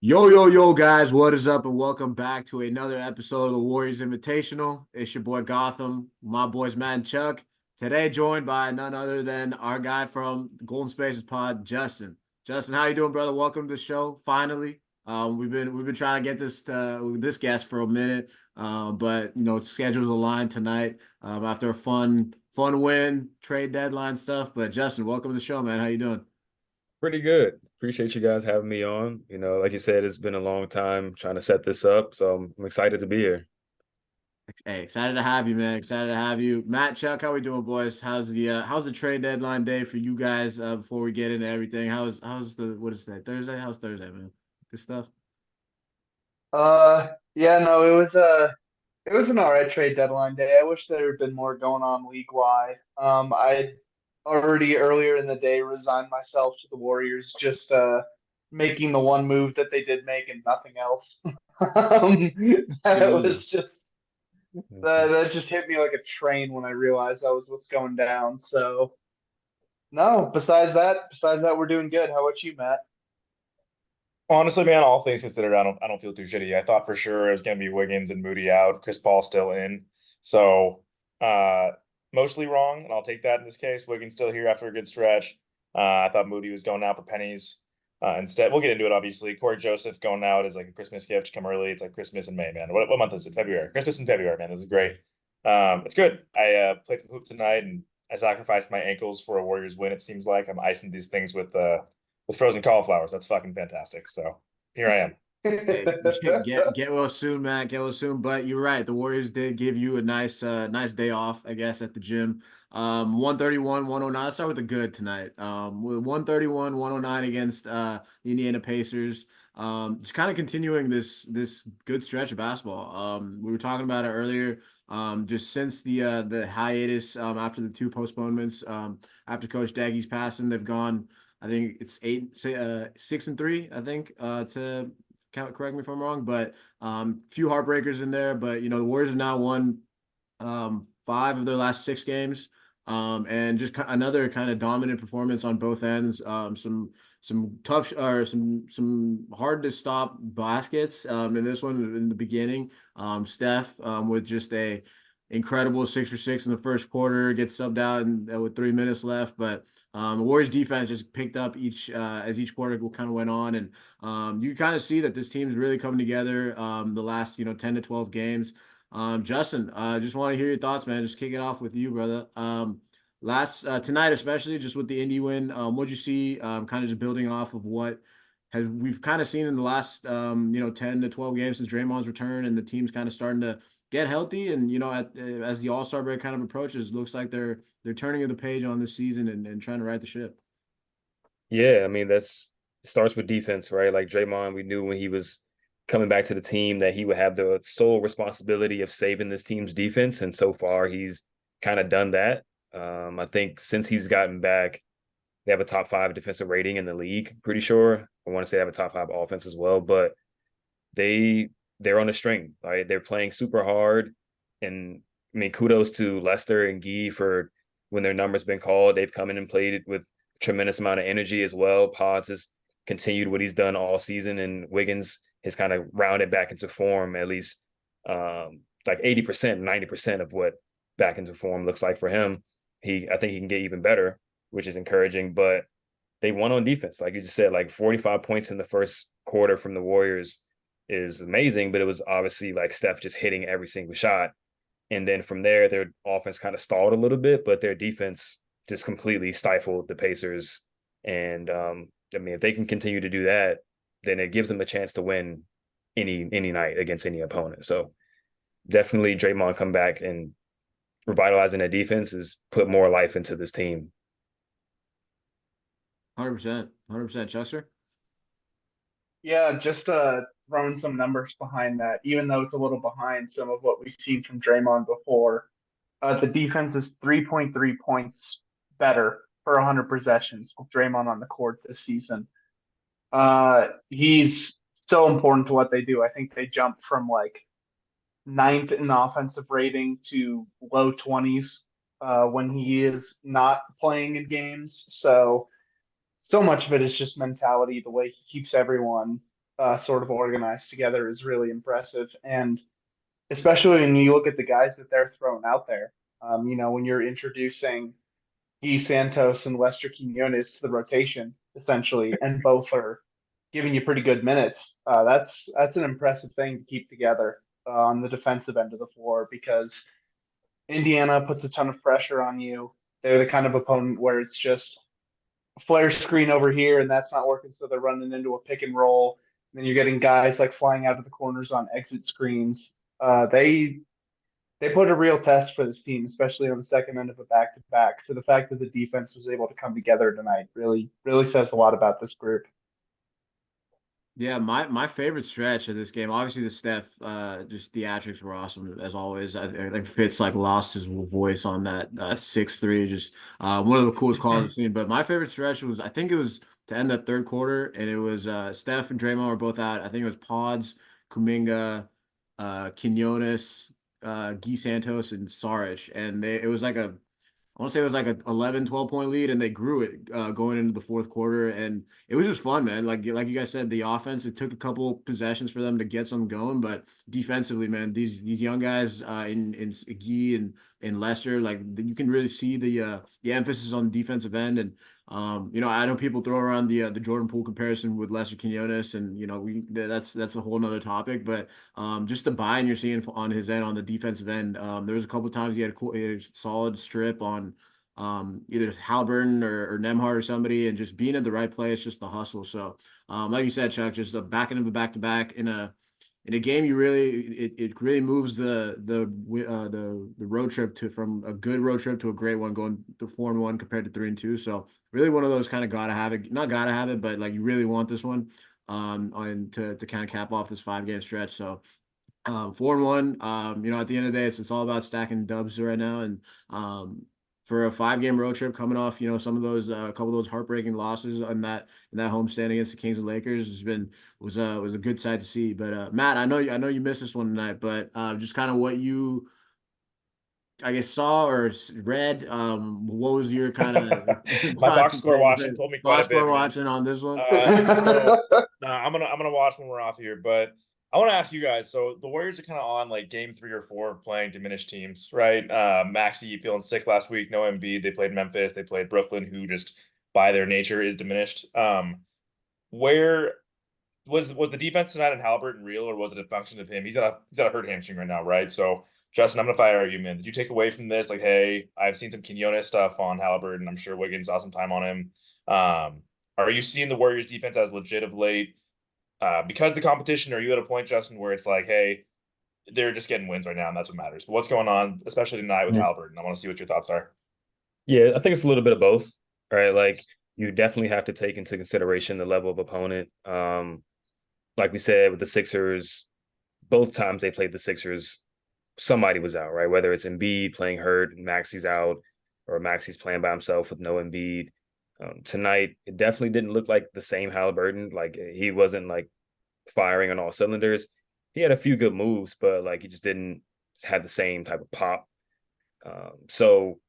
Yo, guys, what is up, and welcome back to another episode of the Warriors Invitational. It's your boy Gotham, my boys Matt and Chuck. Today, joined by none other than our guy from the Golden Spaces Pod, Justin. Justin, how you doing, brother? Welcome to the show. Finally, we've been trying to get this guest for a minute, but schedules aligned tonight after a fun win, trade deadline stuff. But Justin, welcome to the show, man. How you doing? Pretty good. Appreciate you guys having me on. Like you said, it's been a long time trying to set this up, so I'm excited to be here. Hey, excited to have you, man. Excited to have you. Matt, Chuck, how we doing, boys? How's the trade deadline day for you guys before we get into everything? How's the what is that? Thursday? How's Thursday, man? Good stuff. Yeah, no, it was an all right trade deadline day. I wish there had been more going on league wide. I already earlier in the day resigned myself to the Warriors just making the one move that they did make and nothing else. It's good That news. was just Mhm. that just hit me like a train when I realized that was what's going down. So no, besides that, we're doing good. How about you, Matt? Honestly, man, all things considered, I don't feel too shitty. I thought for sure it was gonna be Wiggins and Moody out, Chris Paul still in. So uh mostly wrong, and I'll take that in this case. Wiggins still here after a good stretch. I thought Moody was going out for pennies. Instead, we'll get into it obviously. Corey Joseph going out is like a Christmas gift. Come early. It's like Christmas in May, man. What month is it? February. Christmas in February, man. This is great. It's good. I played some hoop tonight and I sacrificed my ankles for a Warriors win. It seems like I'm icing these things with frozen cauliflowers. That's fucking fantastic. So here I am. Hey, get well soon, man. Get well soon. But you're right. The Warriors did give you a nice day off, I guess, at the gym. 131, 109. Let's start with the good tonight. With 131, 109 against the Indiana Pacers. Just kind of continuing this good stretch of basketball. We were talking about it earlier. Just since the hiatus after the two postponements, after Coach Daggy's passing, they've gone. I think it's 6-3. I think to correct me if I'm wrong, but few heartbreakers in there. But the Warriors have now won five of their last six games, and just another kind of dominant performance on both ends. Some tough or some hard to stop baskets. In this one in the beginning, Steph with just a incredible 6 for 6 in the first quarter, gets subbed out and with 3 minutes left, but. The Warriors defense just picked up each as each quarter kind of went on, and you kind of see that this team is really coming together the last 10 to 12 games. Justin, just want to hear your thoughts, man. Just kick it off with you, brother. Last tonight, especially just with the Indy win, what'd you see? Kind of just building off of what has we've kind of seen in the last 10 to 12 games since Draymond's return, and the team's kind of starting to get healthy. And as the All-Star break kind of approaches, looks like they're turning the page on this season and trying to right the ship. Yeah, I mean that's starts with defense, right? Like Draymond, we knew when he was coming back to the team that he would have the sole responsibility of saving this team's defense, and so far he's kind of done that. I think since he's gotten back, they have a top five defensive rating in the league. Pretty sure. I want to say they have a top five offense as well, but they they're on a string, right? They're playing super hard, and I mean, kudos to Lester and Gee for when their numbers been called. They've come in and played it with tremendous amount of energy as well. Pods has continued what he's done all season, and Wiggins has kind of rounded back into form at least like 80%, 90% of what back into form looks like for him. I think he can get even better, which is encouraging. But they won on defense, like you just said, like 45 points in the first quarter from the Warriors is amazing, but it was obviously like Steph just hitting every single shot. And then from there, their offense kind of stalled a little bit, but their defense just completely stifled the Pacers. And I mean, if they can continue to do that, then it gives them a chance to win any night against any opponent. So definitely Draymond come back and revitalizing the defense is put more life into this team. 100%, 100%, Chester. Yeah, just throwing some numbers behind that, even though it's a little behind some of what we've seen from Draymond before. The defense is 3.3 points better per 100 possessions with Draymond on the court this season. He's so important to what they do. I think they jumped from like ninth in offensive rating to low 20s when he is not playing in games. So much of it is just mentality, the way he keeps everyone sort of organized together is really impressive. And especially when you look at the guys that they're throwing out there, when you're introducing Guy Santos and Lester Quinones to the rotation, essentially, and both are giving you pretty good minutes. That's an impressive thing to keep together on the defensive end of the floor because Indiana puts a ton of pressure on you. They're the kind of opponent where it's just a flare screen over here and that's not working, so they're running into a pick and roll. And then you're getting guys like flying out of the corners on exit screens. They put a real test for this team, especially on the second end of a back to back. So the fact that the defense was able to come together tonight really, really says a lot about this group. Yeah, my favorite stretch of this game, obviously the Steph just theatrics were awesome as always. I think Fitz like lost his voice on that 6-3, just one of the coolest calls I've seen. But my favorite stretch was, I think it was to end that third quarter, and it was Steph and Draymond were both out. I think it was Pods, Kuminga, Quinones, Guy Santos, and Saric, and it was like I want to say it was like a 11, 12 point lead, and they grew it going into the fourth quarter. And it was just fun, man. Like you guys said, the offense, it took a couple possessions for them to get something going, but defensively, man, these young guys in Gee and Lester, like you can really see the emphasis on the defensive end. And I know people throw around the Jordan Poole comparison with Lester Quinones, and that's a whole nother topic. But just the buy-in you're seeing on his end on the defensive end, there was a couple times he had a solid strip on either Halliburton or Nemhard or somebody, and just being at the right place, just the hustle. So, like you said, Chuck, just a back end of a back to back in a game, it really moves the road trip from a good road trip to a great one, going to 4-1 compared to 3-2. So really one of those kind of gotta have it, not gotta have it, but like you really want this one and to kind of cap off this 5 game stretch. So 4-1. At the end of the day, it's all about stacking dubs right now. And for a 5 game road trip coming off, some of those a couple of those heartbreaking losses on that homestand against the Kings and Lakers was a good sight to see. But Matt, I know you missed this one tonight, but just kind of what you I guess saw or read. What was your kind of My box score watching told me quite a bit, man. watching on this one? I'm gonna watch when we're off here, but I want to ask you guys. So the Warriors are kind of on like game 3 or 4 of playing diminished teams, right? Maxey feeling sick last week, no Embiid. They played Memphis, they played Brooklyn, who just by their nature is diminished. Where was the defense tonight in Halliburton real, or was it a function of him? He's got a hurt hamstring right now, right? So Justin, I'm gonna fire you, man. Did you take away from this? Like, hey, I've seen some Quinones stuff on Halliburton. I'm sure Wiggins saw some time on him. Are you seeing the Warriors defense as legit of late? Because of the competition, are you at a point, Justin, where it's like, hey, they're just getting wins right now, and that's what matters. But what's going on, especially tonight with Halliburton? I want to see what your thoughts are. Yeah, I think it's a little bit of both, right? Like you definitely have to take into consideration the level of opponent. Like we said with the Sixers, both times they played the Sixers, somebody was out, right? Whether it's Embiid playing hurt, Maxey's out, or Maxey's playing by himself with no Embiid. Tonight, it definitely didn't look like the same Halliburton. Like he wasn't like firing on all cylinders. He had a few good moves, but like he just didn't have the same type of pop. So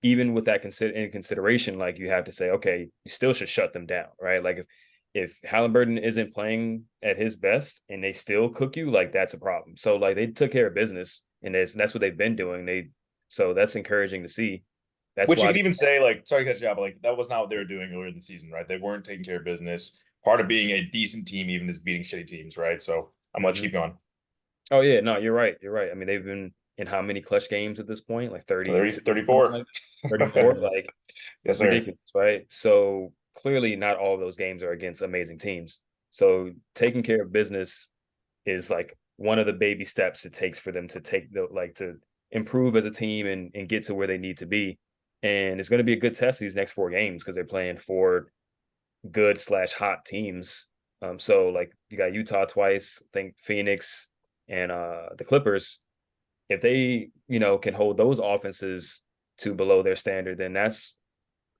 even with that in consideration, like you have to say, okay, you still should shut them down, right? Like if Halliburton isn't playing at his best and they still cook you, like that's a problem. So like they took care of business and that's what they've been doing. So that's encouraging to see. That's Which why you could even say, like, sorry to cut you off, but like that was not what they were doing earlier in the season, right? They weren't taking care of business. Part of being a decent team even is beating shitty teams, right? So I'm gonna let you keep going. Oh yeah, no, you're right. You're right. I mean, they've been in how many clutch games at this point? Like 30, 34. like 34, like yes, sir. ridiculous, right? So clearly not all of those games are against amazing teams. So taking care of business is like one of the baby steps it takes for them to to improve as a team and get to where they need to be. And it's going to be a good test these next 4 games because they're playing 4 good/hot teams. So like you got Utah twice, I think Phoenix and the Clippers. If they, can hold those offenses to below their standard, then that's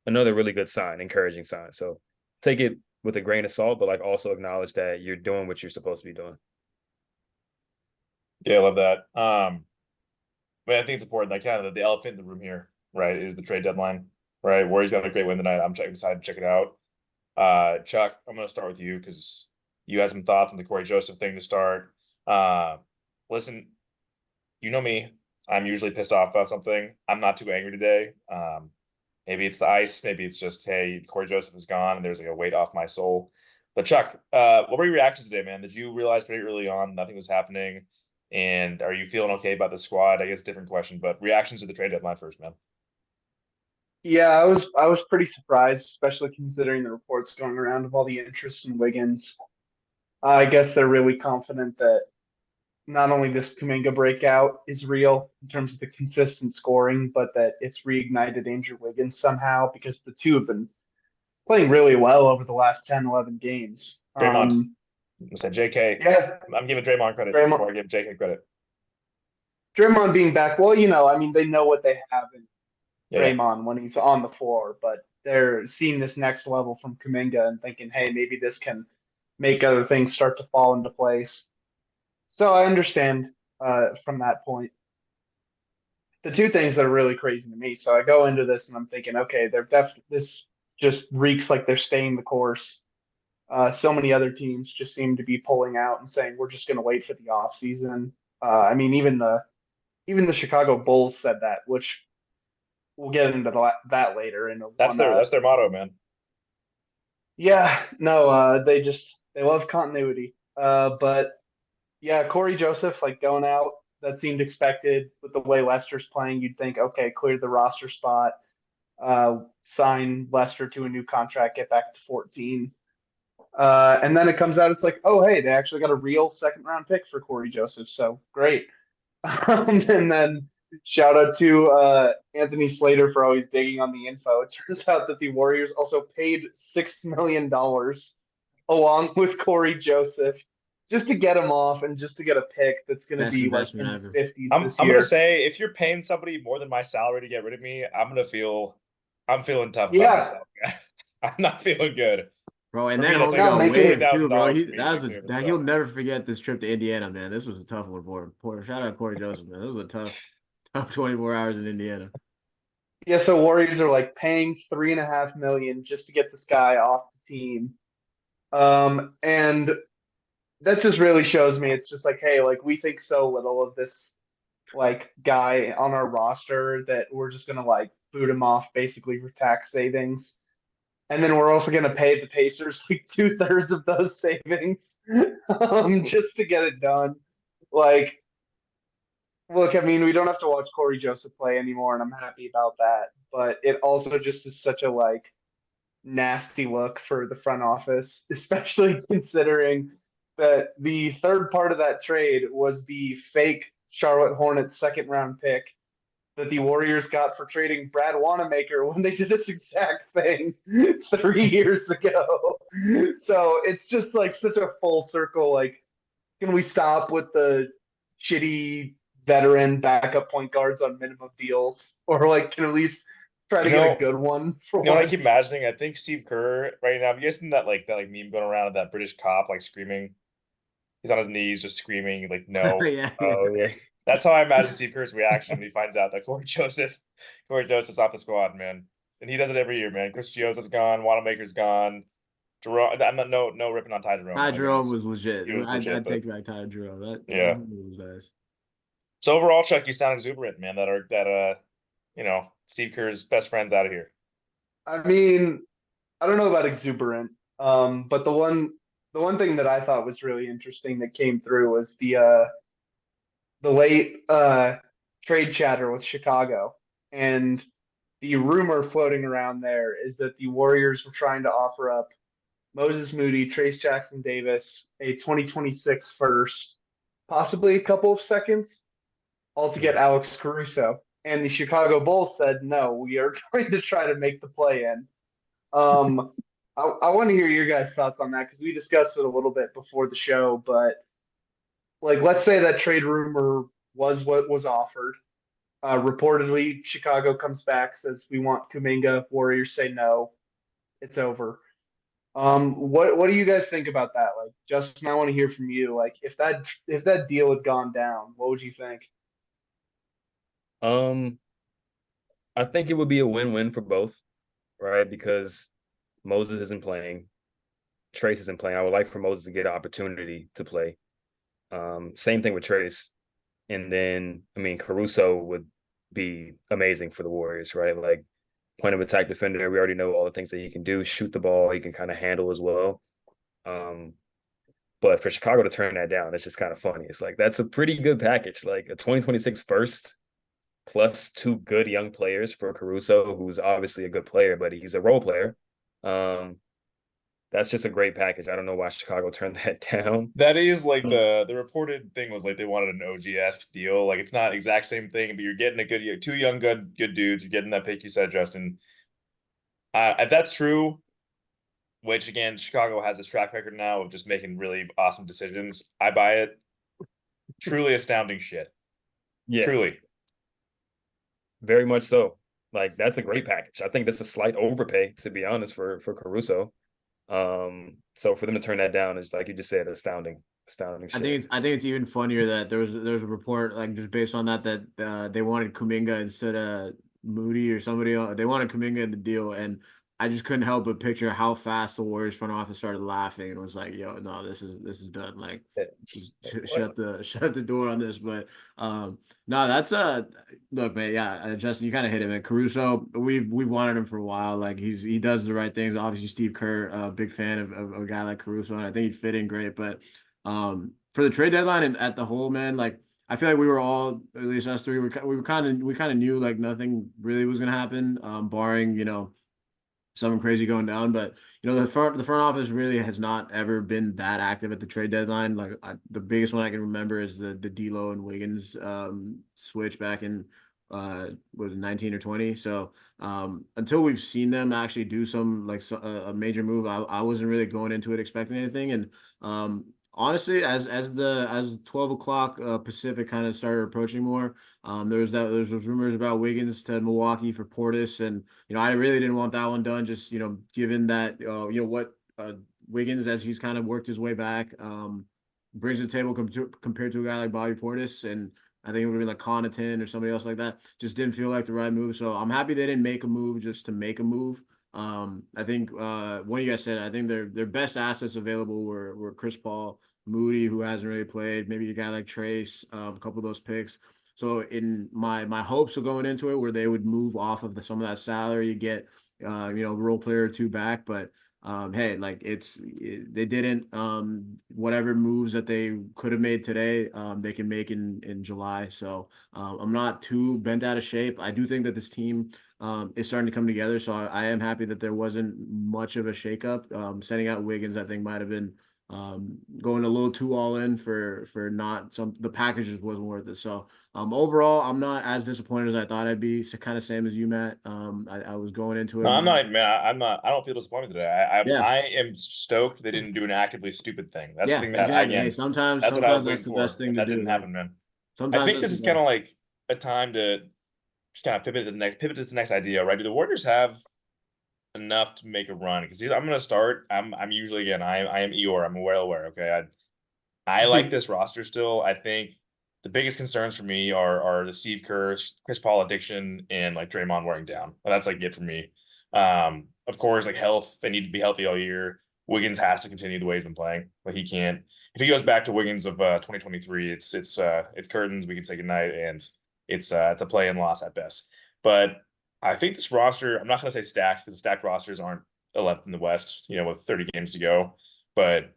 another really good sign, encouraging sign. So take it with a grain of salt, but like also acknowledge that you're doing what you're supposed to be doing. Yeah, I love that. But I think it's important, like kind of the elephant in the room here, right, is the trade deadline, right? Warriors got a great win tonight. I'm excited to check it out. Chuck, I'm gonna start with you because You had some thoughts on the Corey Joseph thing to start. Listen, you know me. I'm usually pissed off about something. I'm not too angry today. Maybe it's the ice. Maybe it's just, hey, Corey Joseph is gone and there's like a weight off my soul. But Chuck, what were your reactions today, man? Did you realize pretty early on nothing was happening? And are you feeling okay about the squad? I guess different question, but reactions to the trade deadline first, man. Yeah, I was pretty surprised, especially considering the reports going around of all the interest in Wiggins. I guess they're really confident that not only this Kuminga breakout is real in terms of the consistent scoring, but that it's reignited Andrew Wiggins somehow because the two have been playing really well over the last 10, 11 games. Draymond, I said JK. Yeah, I'm giving Draymond credit Draymond, before I give JK credit. Draymond being back, well, I mean, they know what they have in Yeah. Draymond when he's on the floor, but they're seeing this next level from Kuminga and thinking, hey, maybe this can make other things start to fall into place. So I understand from that point. The two things that are really crazy to me. So I go into this and I'm thinking, okay, they're definitely this just reeks like they're staying the course. So many other teams just seem to be pulling out and saying we're just going to wait for the off season. I mean, even the Chicago Bulls said that, which we'll get into that later in a one. That's their motto, man. Yeah, no, they love continuity. But yeah, Corey Joseph like going out, that seemed expected with the way Lester's playing. You'd think, okay, clear the roster spot, sign Lester to a new contract, get back to 14. And then it comes out, it's like, oh, hey, they actually got a real second round pick for Corey Joseph. So great. And then shout out to Anthony Slater for always digging on the info. It turns out that the Warriors also paid $6 million along with Corey Joseph just to get him off and just to get a pick that's going to Best be like investment in the ever. 50s I'm this gonna year. say if you're paying somebody more than my salary to get rid of me, I'm feeling tough about Yeah, myself. I'm not feeling good. Bro, and For then me, that's homie like no, got almost making waived $40,000 too, bro. for me to get clear, but He'll still. never forget this trip to Indiana, man. This was a tough one for him. Shout out Corey Joseph, man. This was a tough 24 hours in Indiana. yeah. So Warriors are like paying $3.5 million just to get this guy off the team. And that just really shows me it's just like, hey, like we think so little of this like guy on our roster that we're just gonna like boot him off basically for tax savings. And then we're also gonna pay the Pacers like 2/3 of those savings just to get it done. Like, look, I mean, we don't have to watch Corey Joseph play anymore, and I'm happy about that. But it also just is such a like nasty look for the front office, especially considering that the third part of that trade was the fake Charlotte Hornets second round pick that the Warriors got for trading Brad Wanamaker when they did this exact thing 3 years ago. So it's just like such a full circle. Like, can we stop with the shitty veteran backup point guards on minimum deals, or like can at least try You to get a know, good one for what I keep once? imagining? I think Steve Kerr right now. Have you guys seen that meme going around of that British cop like screaming? He's on his knees, just screaming like no. Yeah, yeah. Oh yeah. That's how I imagine Steve Kerr's reaction when he finds out that Corey Joseph's off the squad, man. And he does it every year, man. Chris Giosa's gone, Wanamaker's gone. Jerome, I'm not no ripping on Ty Jerome. Ty Like Jerome was legit. he was legit, I'd but take back Ty Jerome. That yeah. was nice. So overall, Chuck, you sound exuberant, man. Steve Kerr's best friends out of here. I mean, I don't know about exuberant, but the one thing that I thought was really interesting that came through was the late trade chatter with Chicago, and the rumor floating around there is that the Warriors were trying to offer up Moses Moody, Trace Jackson Davis, a 2026 first, possibly a couple of seconds, all to get Alex Caruso. And the Chicago Bulls said, no, we are going to try to make the play in. I want to hear your guys' thoughts on that because we discussed it a little bit before the show. But like, let's say that trade rumor was what was offered. Reportedly, Chicago comes back, says we want Kuminga. Warriors say no, it's over. What do you guys think about that? Like, Justin, I want to hear from you. Like, if that deal had gone down, what would you think? Um, I think it would be a win-win for both, right? Because Moses isn't playing. Trace isn't playing. I would like for Moses to get an opportunity to play. Same thing with Trace. And then, I mean, Caruso would be amazing for the Warriors, right? Like, point of attack defender. We already know all the things that he can do. Shoot the ball, he can kind of handle as well. But for Chicago to turn that down, it's just kind of funny. It's like that's a pretty good package. Like a 2026 first plus two good young players for Caruso, who's obviously a good player, but he's a role player. Um, that's just a great package. I don't know why Chicago turned that down. That is like the reported thing was like they wanted an OG-esque deal. Like it's not exact same thing, but you're getting a good two young good dudes. You're getting that pick you said, Justin. If that's true, which again, Chicago has this track record now of just making really awesome decisions. I buy it. Truly astounding shit. Yeah, Truly. very much so. Like that's a great package. I think that's a slight overpay, to be honest, for Caruso. So for them to turn that down is like you just said, astounding shit. I think it's even funnier that there's a report like just based on that they wanted Kuminga instead of Moody or somebody else. They wanted Kuminga in the deal, and I just couldn't help but picture how fast the Warriors front office started laughing and was like, "Yo, no, this is done. Like, just shut the door on this." But no, that's look, man. Yeah, Justin, you kind of hit it, man. Caruso, we've wanted him for a while. Like he does the right things. Obviously, Steve Kerr, big fan of a guy like Caruso, and I think he'd fit in great, but. For the trade deadline and at the whole, man, like I feel like we were all, at least us three, we kind of knew like nothing really was gonna happen, barring something crazy going down. But the front office really has not ever been that active at the trade deadline. Like the biggest one I can remember is the D'Lo and Wiggins switch back in was it 19 or 20. So until we've seen them actually do some like a major move, I wasn't really going into it expecting anything. And honestly, as 12 o'clock Pacific kind of started approaching more, there's those rumors about Wiggins to Milwaukee for Portis, and I really didn't want that one done. Just given that what Wiggins, as he's kind of worked his way back, brings to the table compared to a guy like Bobby Portis, and I think it would have been like Connaughton or somebody else like that. Just didn't feel like the right move. So I'm happy they didn't make a move just to make a move. I think one of you guys said I think their best assets available were Chris Paul, Moody, who hasn't really played, maybe a guy like Trace, a couple of those picks. So in my hopes of going into it, where they would move off of some of that salary, get role player or two back, but hey, like they didn't. Whatever moves that they could have made today, they can make in July. So I'm not too bent out of shape. I do think that this team is starting to come together. So I am happy that there wasn't much of a shakeup. Sending out Wiggins, I think, might have been going a little too all in for not the package just wasn't worth it. So overall, I'm not as disappointed as I thought I'd be. So kind of same as you, Matt. I was going into No, it. I'm not even, man. I'm not. I don't feel disappointed today. Yeah, I am stoked they didn't do an actively stupid thing. That's the yeah, thing that exactly. Hey, again, sometimes that's what I was that's waiting the best for, thing and to that do. didn't Like happen, man. I sometimes think that's this the is kind best. of like a time to just kind of pivot to this next idea, right? Do the Warriors have enough to make a run? Because I'm going to start. I'm usually again. I am Eeyore. I'm well aware. Okay, I like this roster still. I think the biggest concerns for me are the Steve Kerr, Chris Paul addiction, and like Draymond wearing down. Well, that's like it for me. Of course, like health, they need to be healthy all year. Wiggins has to continue the way he's been playing. Like he can't. If he goes back to Wiggins of 2023, it's curtains. We can say goodnight, and it's a play and loss at best. But I think this roster, I'm not going to say stacked because stacked rosters aren't 11th in the West. With 30 games to go, but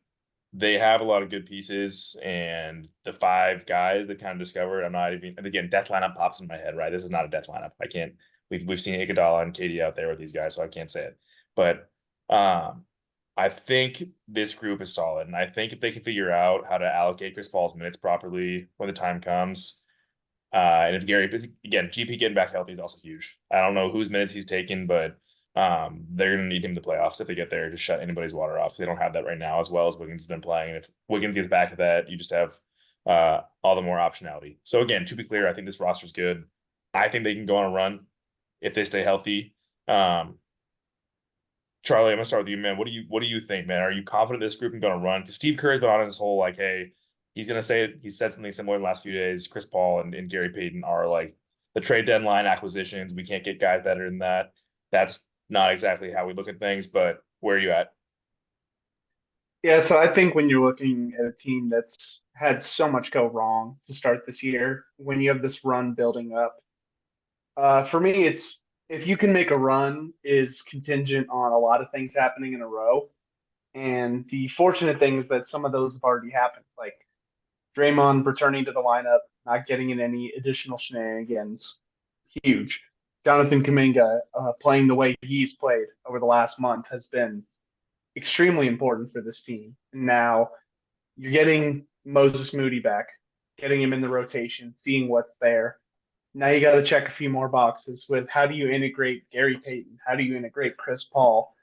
they have a lot of good pieces, and the five guys that kind of discovered, I'm not even, and again, death lineup pops in my head, right? This is not a death lineup. I can't, we've seen Iguodala and KD out there with these guys, so I can't say it. But I think this group is solid, and I think if they can figure out how to allocate Chris Paul's minutes properly when the time comes, and if Gary, again, GP getting back healthy is also huge. I don't know whose minutes he's taken, but they're going to need him to playoffs if they get there to shut anybody's water off. They don't have that right now, as well as Wiggins has been playing. And if Wiggins gets back to that, you just have all the more optionality. So again, to be clear, I think this roster is good. I think they can go on a run if they stay healthy. Charlie, I'm gonna start with you, man. What do you think, man? Are you confident this group can go on a run? Because Steve Kerr's been on his whole like, hey, he's gonna say it. He said something similar in the last few days. Chris Paul and Gary Payton are like the trade deadline acquisitions. We can't get guys better than that. That's not exactly how we look at things, but where are you at? Yeah, so I think when you're looking at a team that's had so much go wrong to start this year, when you have this run building up, for me, it's if you can make a run is contingent on a lot of things happening in a row. And the fortunate thing is that some of those have already happened, like Draymond returning to the lineup, not getting in any additional shenanigans, huge. Jonathan Kuminga playing the way he's played over the last month has been extremely important for this team. Now you're getting Moses Moody back, getting him in the rotation, seeing what's there. Now you got to check a few more boxes with how do you integrate Gary Payton? How do you integrate Chris Paul?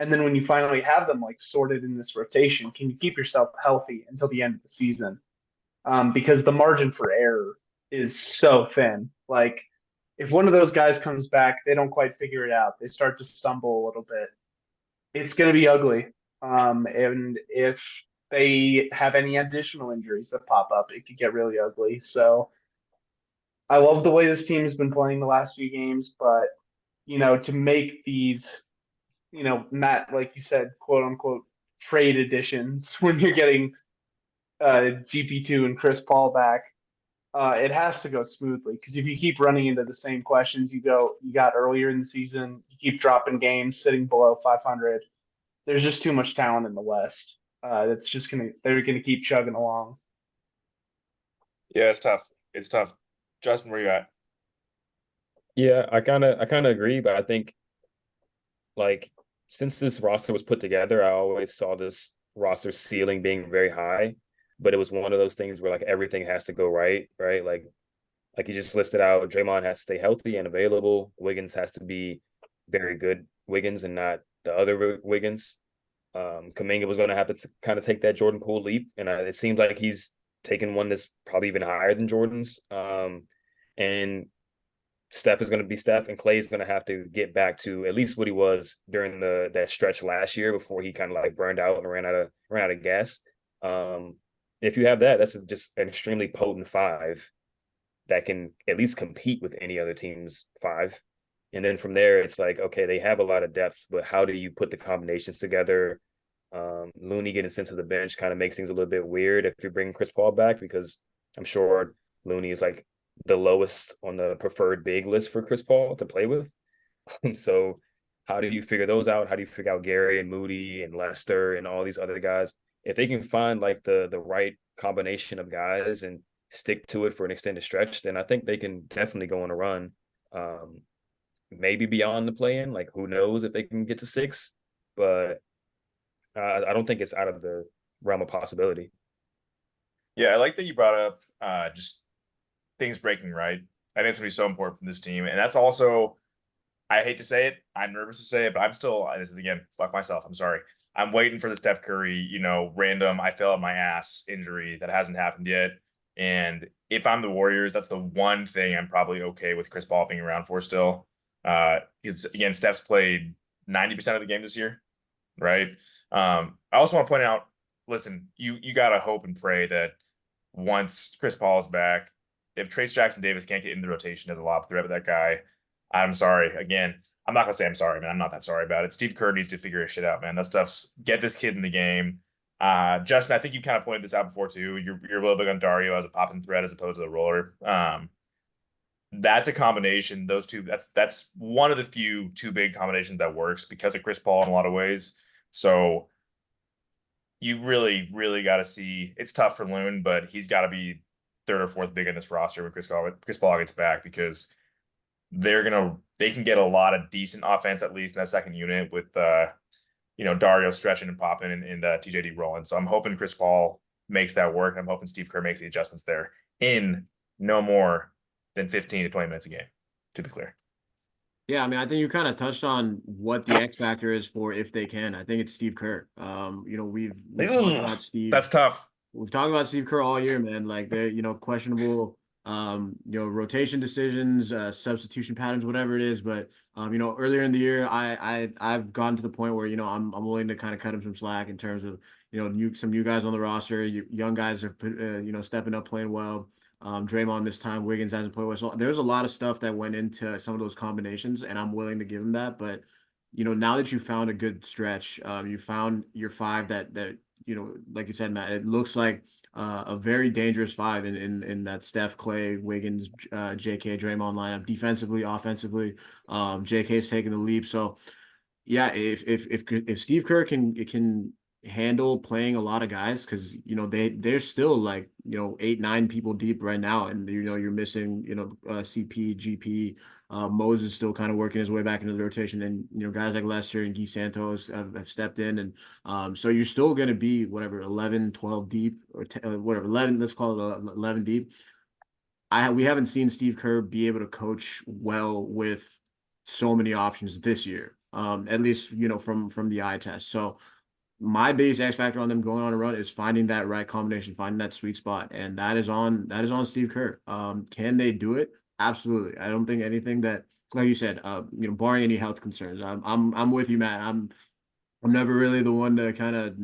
And then when you finally have them like sorted in this rotation, can you keep yourself healthy until the end of the season? Because the margin for error is so thin. Like if one of those guys comes back, they don't quite figure it out. They start to stumble a little bit. It's going to be ugly. And if they have any additional injuries that pop up, it could get really ugly. So I love the way this team's been playing the last few games, but to make these, Matt, like you said, quote unquote, trade additions when you're getting GP2 and Chris Paul back, it has to go smoothly because if you keep running into the same questions you got earlier in the season, you keep dropping games, sitting below 500. There's just too much talent in the West. They're gonna keep chugging along. Yeah, it's tough. It's tough. Justin, where you at? Yeah, I kind of agree, but I think like since this roster was put together, I always saw this roster ceiling being very high, but it was one of those things where like everything has to go right, right? Like you just listed out, Draymond has to stay healthy and available. Wiggins has to be very good Wiggins and not the other Wiggins. Kuminga was going to have to kind of take that Jordan Poole leap, and it seems like he's taken one that's probably even higher than Jordan's. And Steph is going to be Steph, and Clay is going to have to get back to at least what he was during that stretch last year before he kind of like burned out and ran out of gas. Um, if you have that, that's just an extremely potent five that can at least compete with any other team's five. And then from there, it's like, okay, they have a lot of depth, but how do you put the combinations together? Looney getting sent to the bench kind of makes things a little bit weird if you bring Chris Paul back, because I'm sure Looney is like the lowest on the preferred big list for Chris Paul to play with. So how do you figure those out? How do you figure out Gary and Moody and Lester and all these other guys? If they can find like the right combination of guys and stick to it for an extended stretch, then I think they can definitely go on a run. Um, Maybe beyond the play-in. Like who knows if they can get to six, but I don't think it's out of the realm of possibility. Yeah, I like that you brought up just things breaking right. I think it's gonna be so important for this team, and that's also I hate to say it, I'm nervous to say it, but I'm still this is again fuck myself. I'm sorry. I'm waiting for the Steph Curry, random I fell on my ass injury that hasn't happened yet. And if I'm the Warriors, that's the one thing I'm probably okay with Chris Paul being around for still. Because again, Steph's played 90% of the game this year, right? I also want to point out, listen, you gotta hope and pray that once Chris Paul is back, if Trace Jackson Davis can't get in the rotation as a lob threat with that guy, I'm sorry. Again, I'm not gonna say I'm sorry, man. I'm not that sorry about it. Steve Kerr needs to figure his shit out, man. That stuff's get this kid in the game. Justin, I think you kind of pointed this out before too. You're a little big on Dario as a popping threat as opposed to the roller. That's a combination. Those two, that's one of the few two big combinations that works because of Chris Paul in a lot of ways. So you really, really got to see. It's tough for Loon, but he's got to be third or fourth big in this roster when Chris Paul gets back because they can get a lot of decent offense at least in that second unit with Dario stretching and popping and TJD rolling. So I'm hoping Chris Paul makes that work. I'm hoping Steve Kerr makes the adjustments there in no more than 15 to 20 minutes a game, to be clear. Yeah, I mean, I think you kind of touched on what the X factor is for if they can. I think it's Steve Kerr. We've talked about That's tough. We've talked about Steve Kerr all year, man. Like they're, questionable, rotation decisions, substitution patterns, whatever it is. But earlier in the year, I've gotten to the point where I'm willing to kind of cut him some slack in terms of some new guys on the roster, young guys are stepping up, playing well. Draymond this time, Wiggins hasn't played well. So there's a lot of stuff that went into some of those combinations, and I'm willing to give him that. But now that you found a good stretch, you found your five that like you said, Matt, it looks like a very dangerous five in that Steph, Clay, Wiggins, JK, Draymond lineup, defensively, offensively. JK's taking the leap. So yeah, if Steve Kerr can handle playing a lot of guys, because they're still like 8 9 people deep right now, and you're missing CP, GP, Moses still kind of working his way back into the rotation, and guys like Lester and Guy Santos have stepped in, and so you're still going to be whatever 11 12 deep, or whatever 11, let's call it 11 deep. We haven't seen Steve Kerr be able to coach well with so many options this year. At least from the eye test. So my biggest X factor on them going on a run is finding that right combination, finding that sweet spot, and that is on Steve Kerr. Can they do it? Absolutely. I don't think anything that, like you said, barring any health concerns. I'm with you, Matt. I'm never really the one to kind of,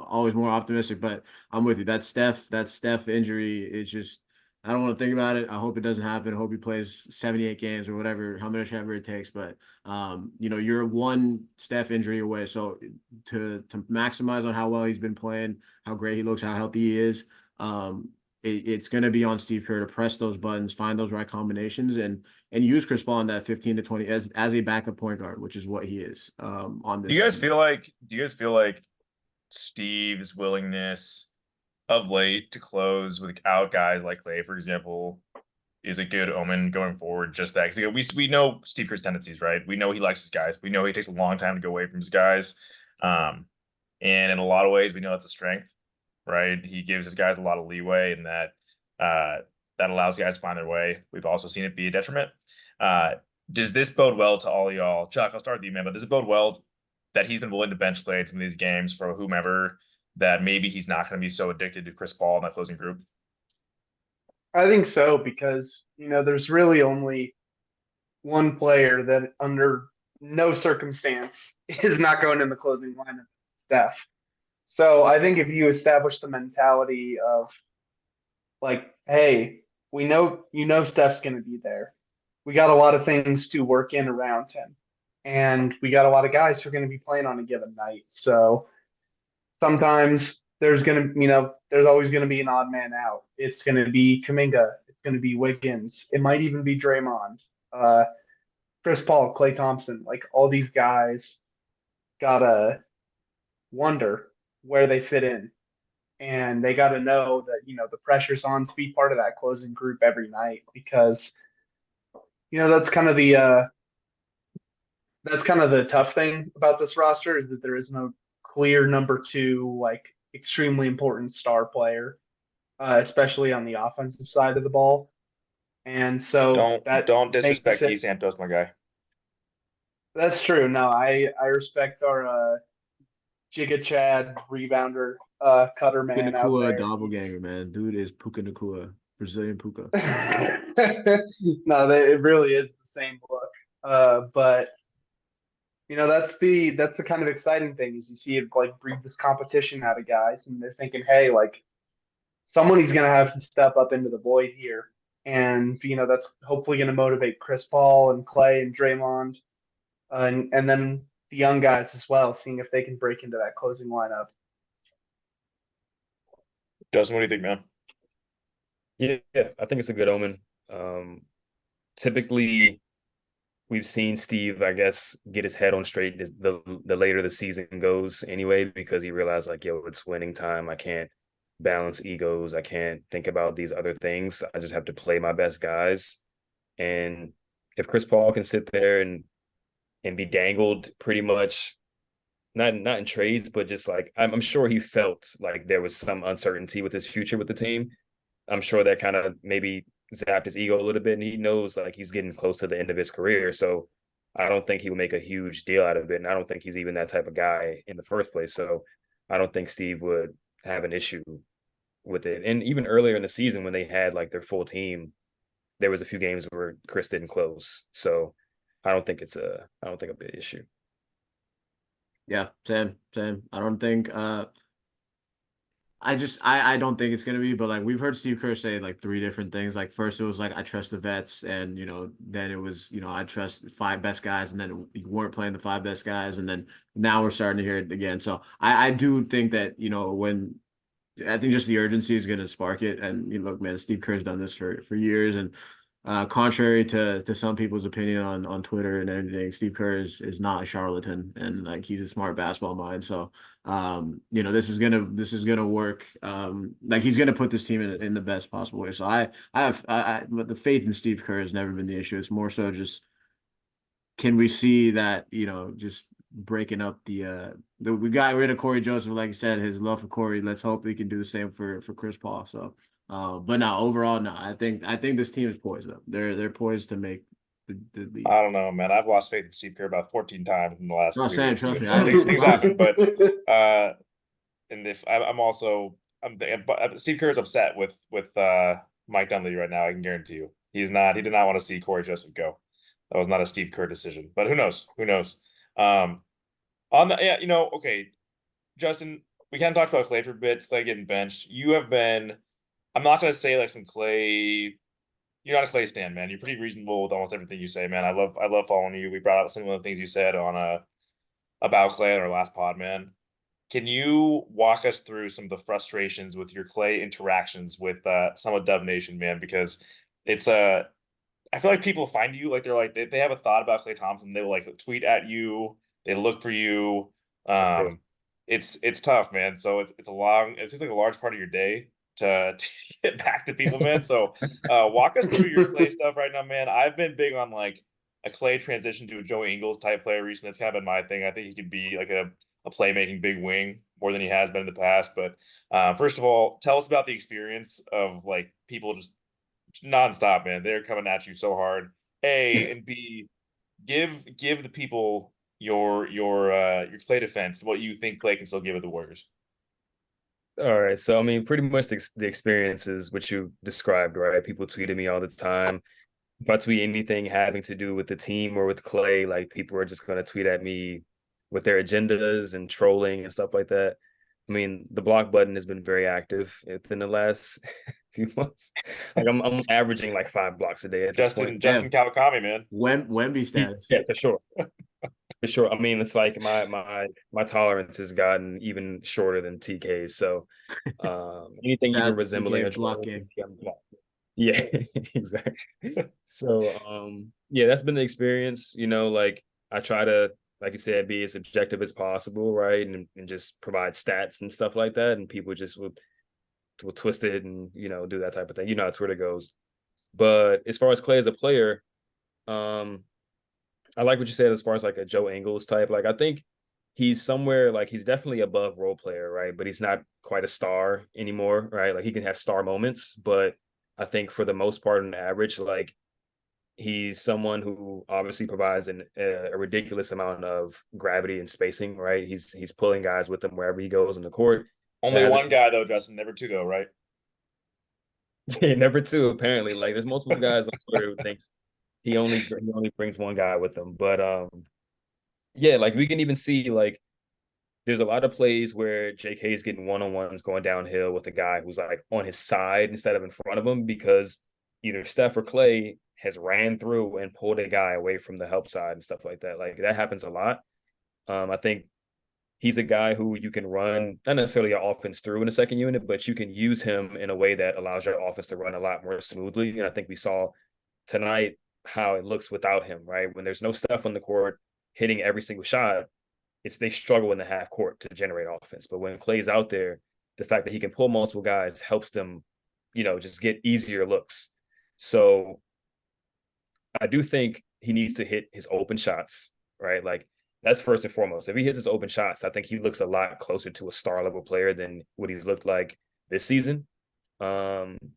always more optimistic, but I'm with you. That Steph injury is just, I don't want to think about it. I hope it doesn't happen. I hope he plays 78 games or whatever, how much ever it takes. But, you're one Steph injury away. So to maximize on how well he's been playing, how great he looks, how healthy he is, it's going to be on Steve Kerr to press those buttons, find those right combinations, and use Chris Paul in that 15 to 20 as a backup point guard, which is what he is on Do this you guys team. feel like Steve's willingness of late to close without guys like Clay, for example, is a good omen going forward? Just that, because we know Steve Kerr's tendencies, right? We know he likes his guys. We know he takes a long time to go away from his guys. And in a lot of ways, we know that's a strength, right? He gives his guys a lot of leeway, and that allows guys to find their way. We've also seen it be a detriment. Does this bode well to all y'all? Chuck, I'll start with you, man, but does it bode well that he's been willing to bench Clay in some of these games for whomever, that maybe he's not going to be so addicted to Chris Paul in that closing group? I think so because there's really only one player that under no circumstance is not going in the closing lineup, Steph. So I think if you establish the mentality of like, hey, we know Steph's going to be there. We got a lot of things to work in around him, and we got a lot of guys who are going to be playing on a given night. So sometimes there's always going to be an odd man out. It's going to be Kuminga. It's going to be Wiggins. It might even be Draymond, Chris Paul, Klay Thompson. Like all these guys gotta wonder where they fit in, and they got to know that the pressure's on to be part of that closing group every night because that's kind of the tough thing about this roster is that there is no clear number two, like extremely important star player, especially on the offensive side of the ball. And so that Don't makes disrespect Guy it. Santos, my guy. That's true. No, I respect our Giga Chad rebounder, cutter Puka man out Nakua there. doppelganger, man. Dude is Puka Nakua, Brazilian Puka. No, it really is the same look. But that's the kind of exciting thing is you see it like breed this competition out of guys, and they're thinking, hey, like somebody's gonna have to step up into the void here, and that's hopefully gonna motivate Chris Paul and Clay and Draymond, and then the young guys as well, seeing if they can break into that closing lineup. Justin, what do you think, man? Yeah, I think it's a good omen. Typically, we've seen Steve, I guess, get his head on straight the later the season goes anyway, because he realized like, yo, it's winning time. I can't balance egos. I can't think about these other things. I just have to play my best guys. And if Chris Paul can sit there and be dangled pretty much, not in trades, but just like I'm sure he felt like there was some uncertainty with his future with the team. I'm sure that kind of maybe zapped his ego a little bit, and he knows like he's getting close to the end of his career. So I don't think he would make a huge deal out of it, and I don't think he's even that type of guy in the first place. So I don't think Steve would have an issue with it. And even earlier in the season, when they had like their full team, there was a few games where Chris didn't close. So I don't think a big issue. Yeah, same. I don't think I don't think it's gonna be, but like we've heard Steve Kerr say like three different things. Like first it was like I trust the vets, and then it was I trust the five best guys, and then you weren't playing the five best guys, and then now we're starting to hear it again. So I do think that when I think just the urgency is going to spark it. And look, man, Steve Kerr's done this for years, and contrary to some people's opinion on Twitter and everything, Steve Kerr is not a charlatan, and like he's a smart basketball mind. So, this is gonna work. Like he's gonna put this team in the best possible way. So but the faith in Steve Kerr has never been the issue. It's more so just can we see that just breaking up we got rid of Corey Joseph, like I said, his love for Corey. Let's hope we can do the same for Chris Paul. So but now overall, no, I think this team is poised up. They're poised to make the league. I don't know, man. I've lost faith in Steve Kerr about 14 times in the last No, 3 Sam, weeks. trust Dude. me, So I things happen, but and if I'm also Steve Kerr's upset with Mike Dunleavy right now. I can guarantee you, he's not. He did not want to see Corey Joseph go. That was not a Steve Kerr decision. But who knows? Who knows? On the okay, Justin, we kind of talked about Clay for a bit. Clay getting benched. You have been. I'm not gonna say like some Clay. You're not a Clay stan, man. You're pretty reasonable with almost everything you say, man. I love following you. We brought up some of the things you said on about Clay on our last pod, man. Can you walk us through some of the frustrations with your Clay interactions with some of Dub Nation, man? Because it's I feel like people find you like they're like they have a thought about Clay Thompson. They will like tweet at you. They look for you. Okay. It's tough, man. So it seems like a large part of your day to get back to people, man. So walk us through your Clay stuff right now, man. I've been big on like a Clay transition to a Joe Ingles type player recently. That's kind of been my thing. I think he could be like a playmaking big wing more than he has been in the past. But first of all, tell us about the experience of like people just nonstop, man. They're coming at you so hard. A and B, give the people your Clay defense, what you think Clay can still give at the Warriors. All right. So, I mean, pretty much the experience is what you described, right? People tweeting me all the time. If I tweet anything having to do with the team or with Clay, like people are just going to tweet at me with their agendas and trolling and stuff like that. I mean, the block button has been very active within the last few months. Like I'm averaging like 5 blocks a day at this point. Justin Kawakami, man. Wemby status. Yeah, for sure. For sure. I mean, it's like my tolerance has gotten even shorter than TK's. So anything even resembling a block troll, game. I'm blocked. Yeah, exactly. So yeah, that's been the experience. Like I try to, like you said, be as objective as possible, right? And just provide stats and stuff like that. And people just will twist it and do that type of thing. You know how Twitter goes. But as far as Clay as a player, um, I like what you said as far as like a Joe Ingles type. Like I think he's somewhere like he's definitely above role player, right? But he's not quite a star anymore, right? Like he can have star moments, but I think for the most part on average, like he's someone who obviously provides a ridiculous amount of gravity and spacing, right? He's pulling guys with him wherever he goes on the court. Only one guy though, Justin, never two though, right? Number two, apparently. Like there's multiple guys on Twitter who thinks he only brings one guy with him. But yeah, like we can even see like there's a lot of plays where JK is getting one-on-ones going downhill with a guy who's like on his side instead of in front of him because either Steph or Clay has ran through and pulled a guy away from the help side and stuff like that. Like that happens a lot. I think he's a guy who you can run not necessarily your offense through in the second unit, but you can use him in a way that allows your offense to run a lot more smoothly. And I think we saw tonight how it looks without him, right? When there's no Steph on the court hitting every single shot, they struggle in the half court to generate offense. But when Clay's out there, the fact that he can pull multiple guys helps them, just get easier looks. So I do think he needs to hit his open shots, right? Like that's first and foremost. If he hits his open shots, I think he looks a lot closer to a star level player than what he's looked like this season.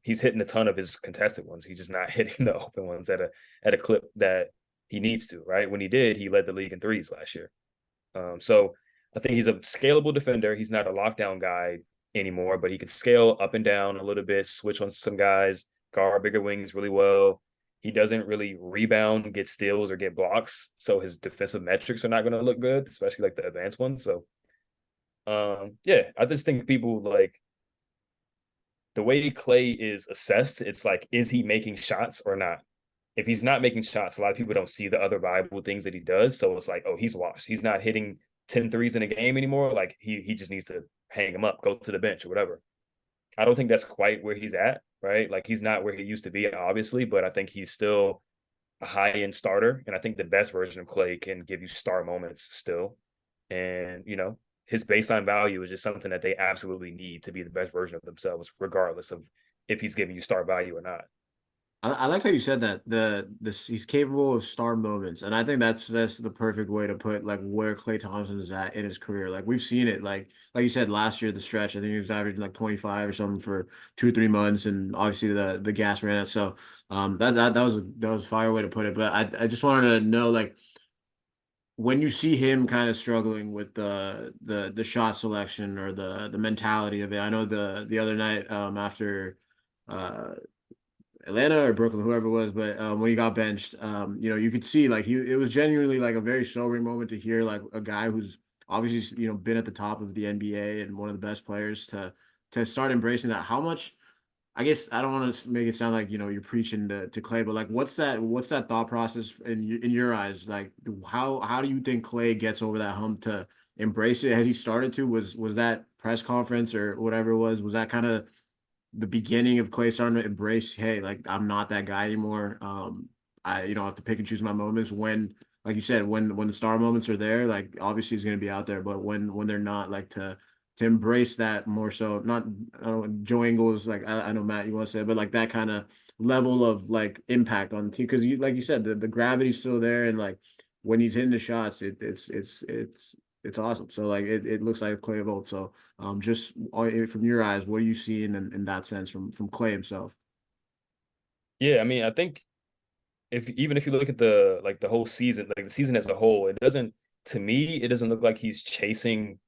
He's hitting a ton of his contested ones. He's just not hitting the open ones at a clip that he needs to, right? When he did, he led the league in threes last year. So I think he's a scalable defender. He's not a lockdown guy anymore, but he can scale up and down a little bit, switch on some guys, guard bigger wings really well. He doesn't really rebound, get steals, or get blocks. So his defensive metrics are not going to look good, especially like the advanced ones. So yeah, I just think people like the way Clay is assessed, it's like, is he making shots or not? If he's not making shots, a lot of people don't see the other valuable things that he does. So it's like, oh, he's washed. He's not hitting 10 threes in a game anymore. Like he just needs to hang him up, go to the bench or whatever. I don't think that's quite where he's at, right? Like he's not where he used to be, obviously, but I think he's still a high-end starter. And I think the best version of Clay can give you star moments still. And, his baseline value is just something that they absolutely need to be the best version of themselves, regardless of if he's giving you star value or not. I like how you said that he's capable of star moments, and I think that's the perfect way to put like where Klay Thompson is at in his career. Like we've seen it, like you said last year, the stretch. I think he was averaging like 25 or something for 2 or 3 months, and obviously the gas ran out. So that was a fire way to put it. But I just wanted to know like when you see him kind of struggling with the shot selection or the mentality of it. I know the other night after. Atlanta or Brooklyn, whoever it was, but when he got benched, you could see like it was genuinely like a very sobering moment to hear like a guy who's obviously been at the top of the NBA and one of the best players to start embracing that. How much? I guess I don't want to make it sound like you're preaching to Clay, but like what's that thought process in your eyes? Like how do you think Clay gets over that hump to embrace it? Has he started to? Was that press conference or whatever it was that kind of the beginning of Clay starting to embrace, hey, like I'm not that guy anymore. I have to pick and choose my moments when, like you said, when the star moments are there, like obviously he's gonna be out there, but when they're not, like to embrace that more so. Not I don't know, Joe Ingles, like I know Matt, you want to say, but like that kind of level of like impact on the team because you like you said the gravity's still there and like when he's hitting the shots, it's awesome. So like it looks like a Clay Volt. So just from your eyes, what are you seeing in that sense from Clay himself? Yeah, I mean, I think if you look at the whole season, like the season as a whole, it doesn't look like he's chasing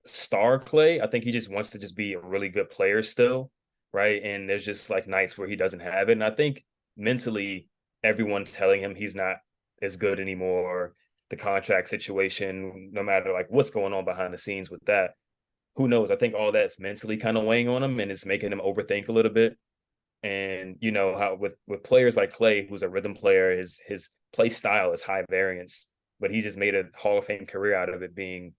star Clay. I think he just wants to just be a really good player still, right? And there's just like nights where he doesn't have it. And I think mentally, everyone telling him he's not as good anymore, the contract situation, no matter like what's going on behind the scenes with that, who knows? I think all that's mentally kind of weighing on him and it's making him overthink a little bit. And you know how with players like Clay, who's a rhythm player, his play style is high variance, but he just made a Hall of Fame career out of it being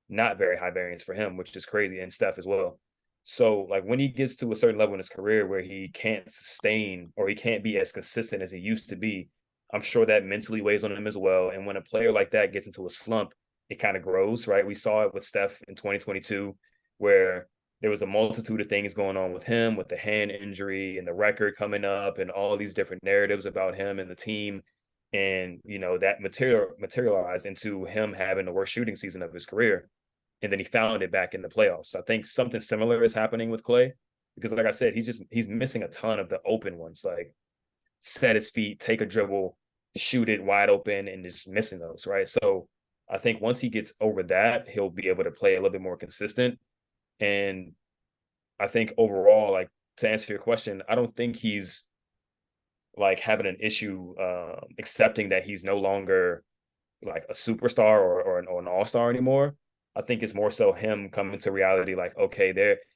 not very high variance for him, which is crazy, and Steph as well. So like when he gets to a certain level in his career where he can't sustain or he can't be as consistent as he used to be, I'm sure that mentally weighs on him as well. And when a player like that gets into a slump, it kind of grows, right? We saw it with Steph in 2022, where there was a multitude of things going on with him, with the hand injury and the record coming up, and all these different narratives about him and the team. And that materialized into him having the worst shooting season of his career, and then he found it back in the playoffs. So I think something similar is happening with Clay because, like I said, he's missing a ton of the open ones, like set his feet, take a dribble, shoot it wide open, and just missing those, right? So I think once he gets over that, he'll be able to play a little bit more consistent. And I think overall, like to answer your question, I don't think he's like having an issue accepting that he's no longer like a superstar or an all-star anymore. I think it's more so him coming to reality like, okay,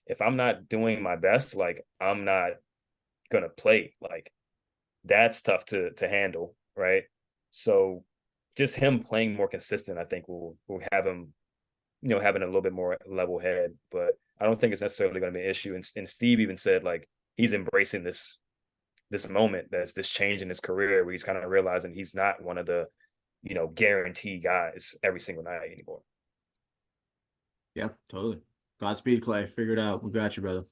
if I'm not doing my best, like I'm not gonna play. Like that's tough to handle, right? So just him playing more consistent, I think will have him, having a little bit more level head. But I don't think it's necessarily going to be an issue. And Steve even said like he's embracing this moment, that's this change in his career where he's kind of realizing he's not one of the guarantee guys every single night anymore. Yeah, totally. Godspeed, Clay. Figure it out. We got you, brother.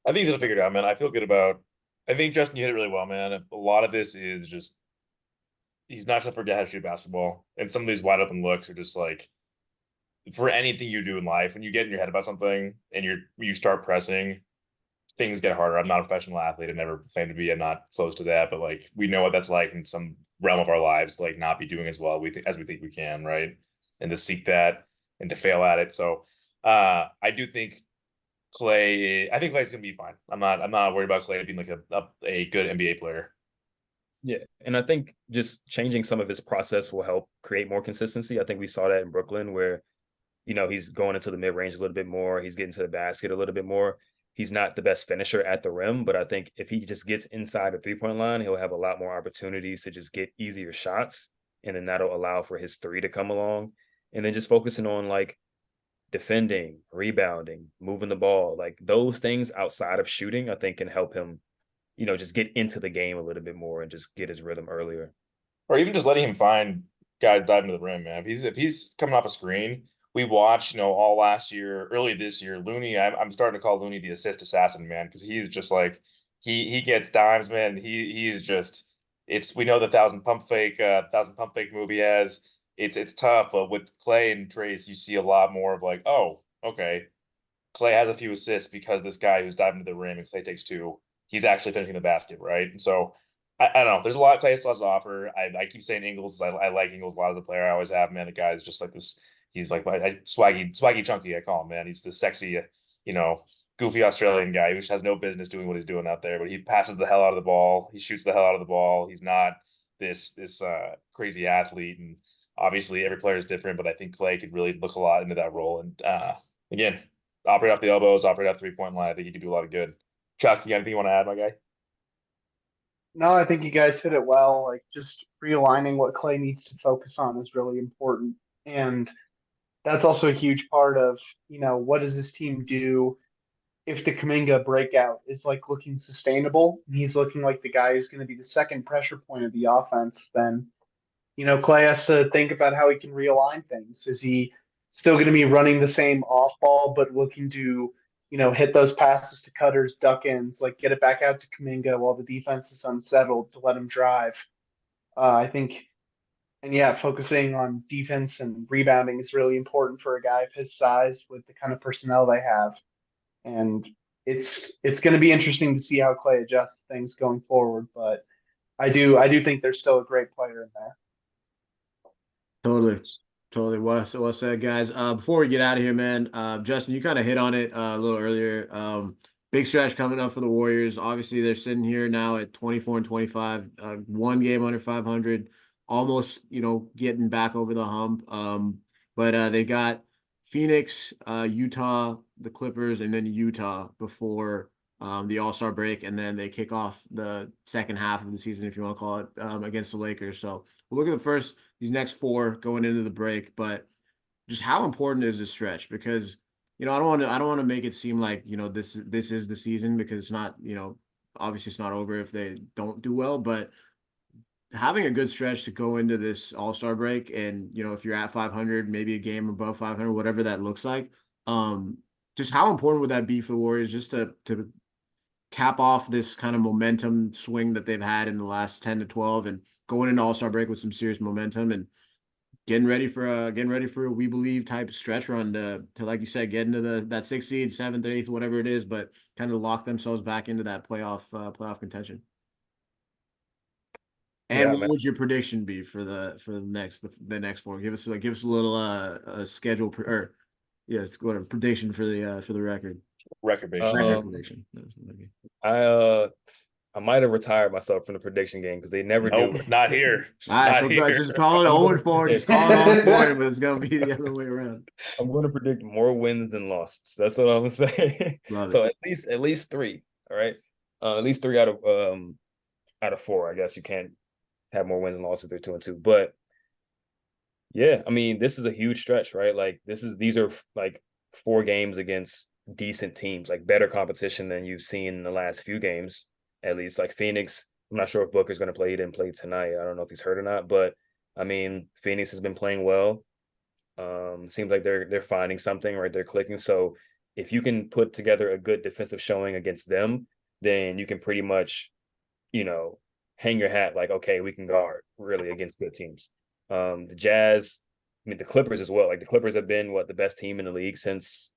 I think he's gonna figure it out, man. I feel good about. I think Justin, you hit it really well, man. A lot of this is just he's not gonna forget how to shoot basketball, and some of these wide open looks are just like for anything you do in life, when you get in your head about something and you start pressing, things get harder. I'm not a professional athlete. I never claimed to be. I'm not close to that, but like we know what that's like in some realm of our lives, to like not be doing as well as we think we can, right? And to seek that and to fail at it. So I do think I think Clay's gonna be fine. I'm not worried about Clay being like a good NBA player. Yeah, and I think just changing some of his process will help create more consistency. I think we saw that in Brooklyn where he's going into the mid range a little bit more. He's getting to the basket a little bit more. he's not the best finisher at the rim, but I think if he just gets inside the 3-point line, he'll have a lot more opportunities to just get easier shots. And then that'll allow for his three to come along. And then just focusing on like defending, rebounding, moving the ball, like those things outside of shooting, I think can help him, just get into the game a little bit more and just get his rhythm earlier. Or even just letting him find guys diving to the rim, man. If he's coming off a screen, we watched, all last year, early this year, Looney. I'm starting to call Looney the assist assassin, man, because he's just like he gets dimes, man. He's just we know the thousand pump fake movie has. It's tough, but with Clay and Trace, you see a lot more of like, oh, okay, Clay has a few assists because this guy who's diving to the rim and Clay takes two, he's actually finishing the basket, right? And so I don't know. There's a lot Clay still has to offer. I keep saying Ingles. I like Ingles a lot as a player. I always have, man. The guy's just like this. He's like swaggy chunky. I call him, man. He's the sexy, goofy Australian guy who has no business doing what he's doing out there. But he passes the hell out of the ball. He shoots the hell out of the ball. He's not this crazy athlete. And obviously every player is different, but I think Clay could really look a lot into that role. And again, operate off the elbows, operate off 3-point line. I think he could do a lot of good. Chuck, you got anything you want to add, my guy? No, I think you guys hit it well. Like just realigning what Clay needs to focus on is really important. And that's also a huge part of, what does this team do if the Kaminga breakout is like looking sustainable and he's looking like the guy who's going to be the second pressure point of the offense, then, Clay has to think about how he can realign things. Is he still going to be running the same off ball, but looking to, hit those passes to cutters, duck ins, like get it back out to Kaminga while the defense is unsettled to let him drive? I think, and yeah, focusing on defense and rebounding is really important for a guy of his size with the kind of personnel they have. And it's going to be interesting to see how Clay adjusts things going forward. But I do think there's still a great player in there. Totally. Totally. Well said, guys. Before we get out of here, man, Justin, you kind of hit on it a little earlier. Big stretch coming up for the Warriors. Obviously, they're sitting here now at 24-25, one game under 500, almost, getting back over the hump. But they got Phoenix, Utah, the Clippers, and then Utah before the All-Star break, and then they kick off the second half of the season, if you want to call it, against the Lakers. So we'll look at these next four going into the break, but just how important is this stretch? Because I don't want to make it seem like this is the season, because it's not. Obviously it's not over if they don't do well, but having a good stretch to go into this All-Star break, and if you're at 500, maybe a game above 500, whatever that looks like, just how important would that be for the Warriors, just to cap off this kind of momentum swing that they've had in the last 10 to 12, and going into All-Star break with some serious momentum, and getting ready for a we believe type stretch run to like you said, get into that 6th seed, 7th, 8th, whatever it is, but kind of lock themselves back into that playoff contention. And Yeah, what man. would your prediction be for the next four? Give us a little a schedule or it's whatever prediction for the record. Record based. Record prediction. I might have retired myself from the prediction game because they never do. Nope, not here. All right, Not so here. just call it 0-4. Just call it 0-4, but it's gonna be the other way around. I'm going to predict more wins than losses. That's what I'm gonna say. Love So it. at least three. All right, at least three out of four. I guess you can't have more wins than losses. They're 2-2, but yeah, I mean, this is a huge stretch, right? Like these are like 4 games against decent teams, like better competition than you've seen in the last few games. At least like Phoenix, I'm not sure if Booker's going to play. He didn't play tonight. I don't know if he's hurt or not, but I mean, Phoenix has been playing well. Seems like they're finding something, right? They're clicking. So if you can put together a good defensive showing against them, then you can pretty much, hang your hat like, okay, we can guard really against good teams. The Jazz, I mean, the Clippers as well. Like the Clippers have been the best team in the league since,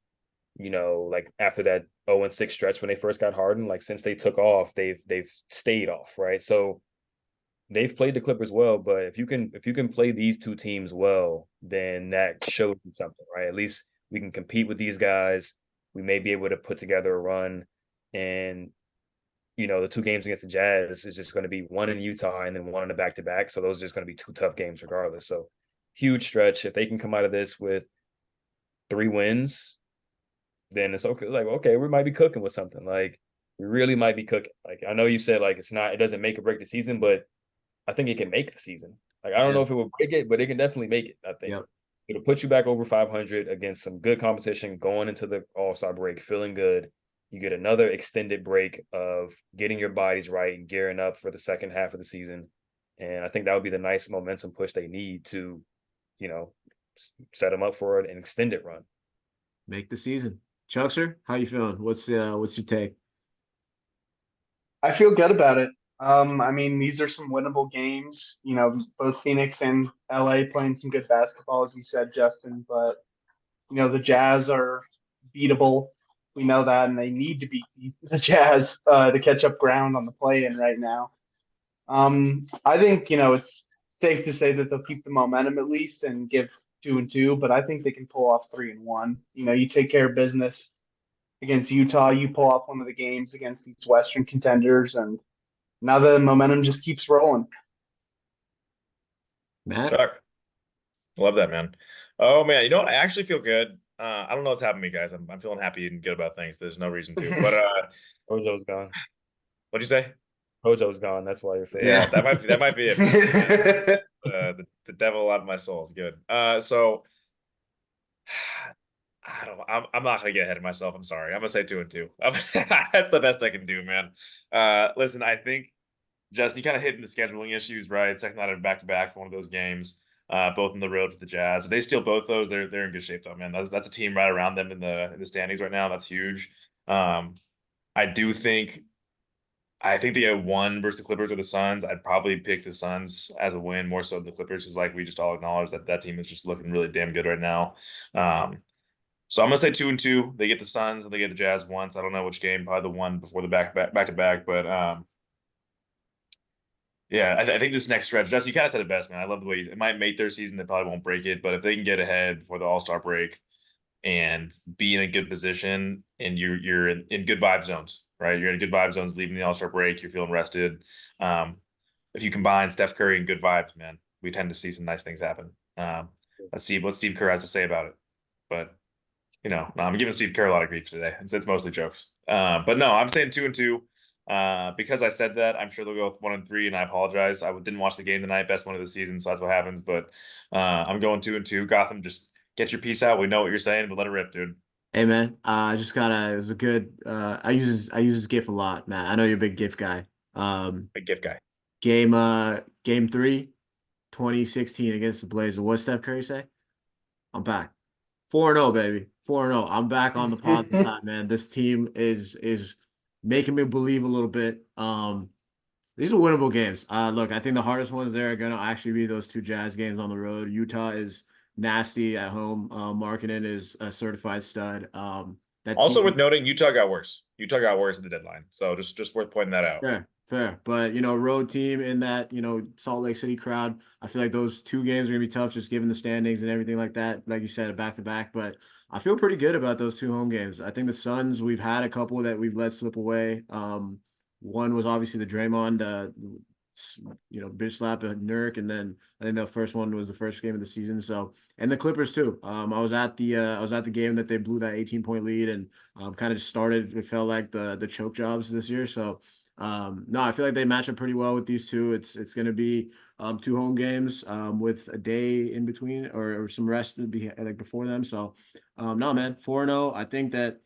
like after that 0-6 stretch when they first got Harden. Like since they took off, they've stayed off, right? So they've played the Clippers well, but if you can play these two teams well, then that shows you something, right? At least we can compete with these guys. We may be able to put together a run, and the 2 games against the Jazz is just going to be one in Utah and then one in the back-to-back. So those are just going to be 2 tough games regardless. So huge stretch. If they can come out of this with 3 wins, then it's okay. Like, okay, we might be cooking with something. Like, we really might be cooking. Like, I know you said like it doesn't make or break the season, but I think it can make the season. Like, I don't know if it will break it, but it can definitely make it. I think Yep. it'll put you back over 500 against some good competition going into the All-Star break, feeling good. You get another extended break of getting your bodies right and gearing up for the second half of the season. And I think that would be the nice momentum push they need to, you know, set them up for an extended run. Make the season. Chuckster, how you feeling? What's your take? I feel good about it. I mean, these are some winnable games. You know, both Phoenix and LA playing some good basketball, as you said, Justin. But you know, the Jazz are beatable. We know that, and they need to beat the Jazz to catch up ground on the play-in right now. I think it's safe to say that they'll keep the momentum at least and give 2-2, but I think they can pull off 3-1. You know, you take care of business against Utah, you pull off one of the games against these Western contenders, and now the momentum just keeps rolling. Matt? Chuck, love that, man. Oh man, you know what? I actually feel good. I don't know what's happened to me, guys. I'm feeling happy and good about things. There's no reason to. But Hojo's gone. what'd you say? Hojo's gone. That's why you're feeling. Yeah, that might be it, man. The devil out of my soul is good. So I don't. I'm not gonna get ahead of myself. I'm sorry. I'm gonna say 2-2. That's the best I can do, man. Listen, I think Justin, you kind of hit in the scheduling issues, right? Second night of back to back for one of those games. Both on the road for the Jazz. If they steal both those, they're in good shape though, man. That's a team right around them in the standings right now. That's huge. I do think I think they get one versus the Clippers or the Suns. I'd probably pick the Suns as a win more so than the Clippers, because like we just all acknowledge that team is just looking really damn good right now. So I'm gonna say 2-2. They get the Suns and they get the Jazz once. I don't know which game, probably the one before the back to back, but yeah, I think this next stretch, Justin, you kind of said it best, man. I love the way it might make their season. They probably won't break it, but if they can get ahead before the All-Star break and be in a good position, and you're in good vibe zones, right? You're in good vibe zones leaving the All-Star break. You're feeling rested. If you combine Steph Curry and good vibes, man, we tend to see some nice things happen. Let's see what Steve Kerr has to say about it. But no, I'm giving Steve Kerr a lot of grief today. It's mostly jokes. But no, I'm saying 2-2. Because I said that, I'm sure they'll go with 1-3, and I apologize. I didn't watch the game tonight, best one of the season, so that's what happens. But I'm going 2-2. Gotham, just get your piece out. We know what you're saying, but let it rip, dude. Hey man, I just it was a good I use this GIF a lot, Matt. I know you're a big GIF guy. Big gift guy. Game 3, 2016 against the Blazers. What Steph Curry say? I'm back. 4-0, baby. 4-0. I'm back on the positive side, man. This team is making me believe a little bit. These are winnable games. Look, I think the hardest ones there are gonna actually be those two Jazz games on the road. Utah is nasty at home. Markkanen is a certified stud. That Also team, worth noting, Utah got worse. Utah got worse at the deadline. So just worth pointing that out. fair. But road team in that Salt Lake City crowd. I feel like those two games are gonna be tough, just given the standings and everything like that. Like you said, a back to back. But I feel pretty good about those two home games. I think the Suns, we've had a couple that we've let slip away. One was obviously the Draymond, bitch slap at Nurk, and then I think the first one was the first game of the season. So, and the Clippers too. I was at the game that they blew that 18-point lead, and kind of just started. It felt like the choke jobs this year. So, no, I feel like they match up pretty well with these two. It's going to be two home games with a day in between, or some rest to be like before them. So, no, man, 4-0. I think that.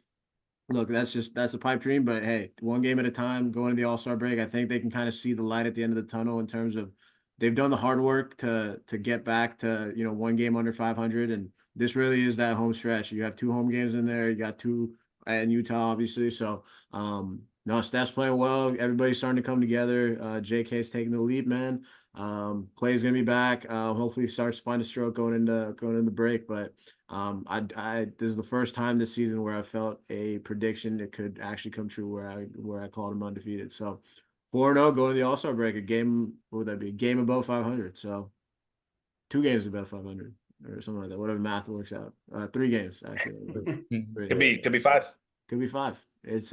Look, that's a pipe dream, but hey, one game at a time, going to the All-Star break. I think they can kind of see the light at the end of the tunnel in terms of they've done the hard work to get back to, one game under 500, and this really is that home stretch. You have two home games in there, you got two in Utah, obviously. So, no, Steph's playing well. Everybody's starting to come together. JK's taking the lead, man. Clay's gonna be back. Hopefully he starts to find a stroke going into the break. But this is the first time this season where I felt a prediction that could actually come true, where I called him undefeated. So 4-0 going to the All-Star break, a game, what would that be? A game above 500. So 2 games above 500 or something like that. Whatever math works out. 3 games actually. Could be 5. Could be 5. It's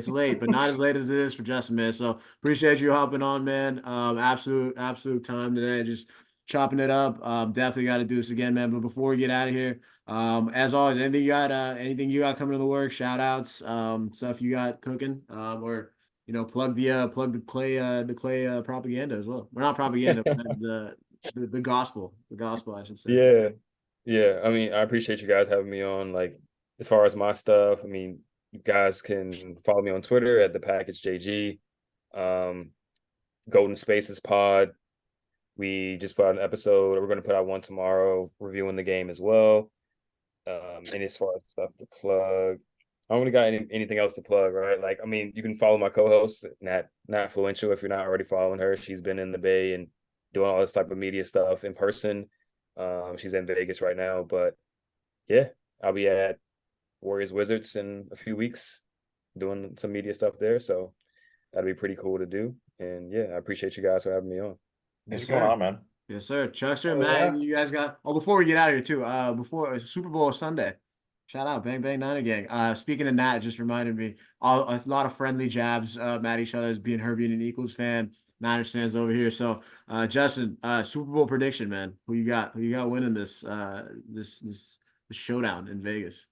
late, but not as late as it is for Justin, man. So appreciate you hopping on, man. Absolute time today. Just chopping it up. Definitely got to do this again, man. But before we get out of here, as always, anything you got coming to the work, shout outs, stuff you got cooking, or plug the clay propaganda as well. We're not propaganda, but the gospel, I should say. Yeah. Yeah. I mean, I appreciate you guys having me on. Like, as far as my stuff, I mean, you guys can follow me on Twitter at ThePackageJG. Golden Spaces Pod. We just put out an episode. We're going to put out one tomorrow reviewing the game as well. And as far as stuff to plug, I don't really got anything else to plug, right? Like, I mean, you can follow my co-host, Nat Influential, if you're not already following her. She's been in the Bay and doing all this type of media stuff in person. She's in Vegas right now, but yeah, I'll be at Warriors Wizards in a few weeks doing some media stuff there. So that'd be pretty cool to do. And yeah, I appreciate you guys for having me on. Thanks Yes, for coming sir. on, man. Yes, sir. Chuckster, Oh, Matt, yeah. you guys got. Oh, before we get out of here too, before Super Bowl Sunday, shout out, bang bang Niner gang. Speaking of Nat, just reminded me, a lot of friendly jabs at each other as being her being an Eagles fan, Niners fans over here. So, Justin, Super Bowl prediction, man. Who you got? Who you got winning this showdown in Vegas?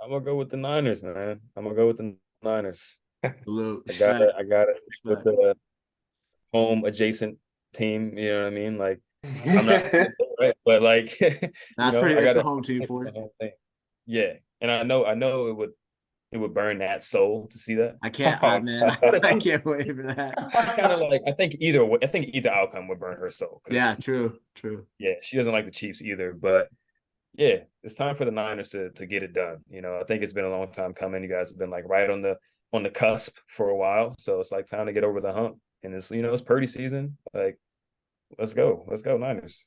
I'm gonna go with the Niners, man. I'm gonna go with the Niners. Salute, I respect, gotta stick with respect. the home adjacent team. You know what I mean? Like, I'm not, right, but like, That's pretty. I It's the gotta home team stick with for the you. home thing. Yeah, and I know it would burn that soul to see that. I can't, Oh, man. I But can't wait for that. kind of like, I think either way, I think either outcome would burn her soul Yeah, because true, true. yeah, she doesn't like the Chiefs either. But yeah, it's time for the Niners to get it done. I think it's been a long time coming. You guys have been like right on the cusp for a while, so it's like time to get over the hump. And it's Purdy season. Like, let's go Niners.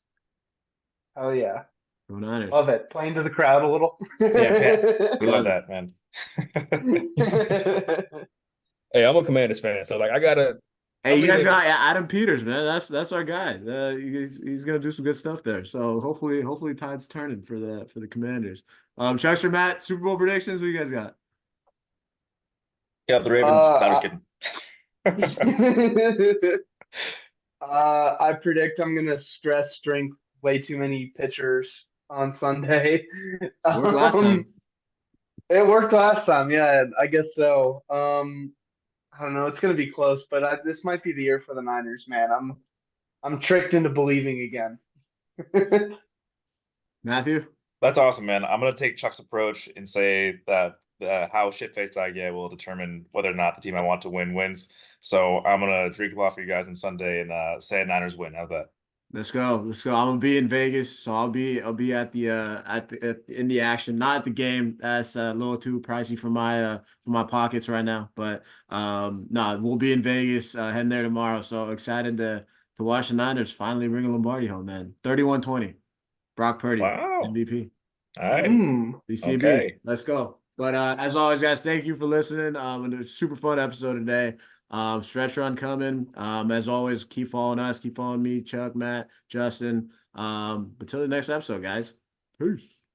Oh yeah, Go Niners. love it. Playing to the crowd a little. Yeah, man. We Love love it. that, man. Hey, I'm a Commanders fan, so like I gotta. Hey, I'm you guys either got Adam Peters, man. That's our guy. He's gonna do some good stuff there. So hopefully tide's turning for the Commanders. Chuckster, Matt, Super Bowl predictions. What you guys got? Yeah, the Ravens. No, I'm just uh, kidding. I predict I'm gonna stress drink way too many pitchers on Sunday. Worked last time. It worked last time, yeah, I guess so. I don't know, it's gonna be close, but this might be the year for the Niners, man. I'm tricked into believing again. Matthew. That's awesome, man. I'm gonna take Chuck's approach and say that how shit-faced I get will determine whether or not the team I want to win wins. So I'm gonna drink a lot for you guys on Sunday and say Niners win. How's that? Let's go. Let's go. I'm gonna be in Vegas, so I'll be at the in the action, not at the game. That's a little too pricey for my pockets right now. But no, we'll be in Vegas, heading there tomorrow. So excited to watch the Niners finally bring a Lombardi home, man. 31-20. Brock Purdy, Wow. MVP. All right. BCB. Okay. Let's go. But as always, guys, thank you for listening. And a super fun episode today. Stretch run coming. As always, keep following us, keep following me, Chuck, Matt, Justin. Until the next episode, guys. Peace.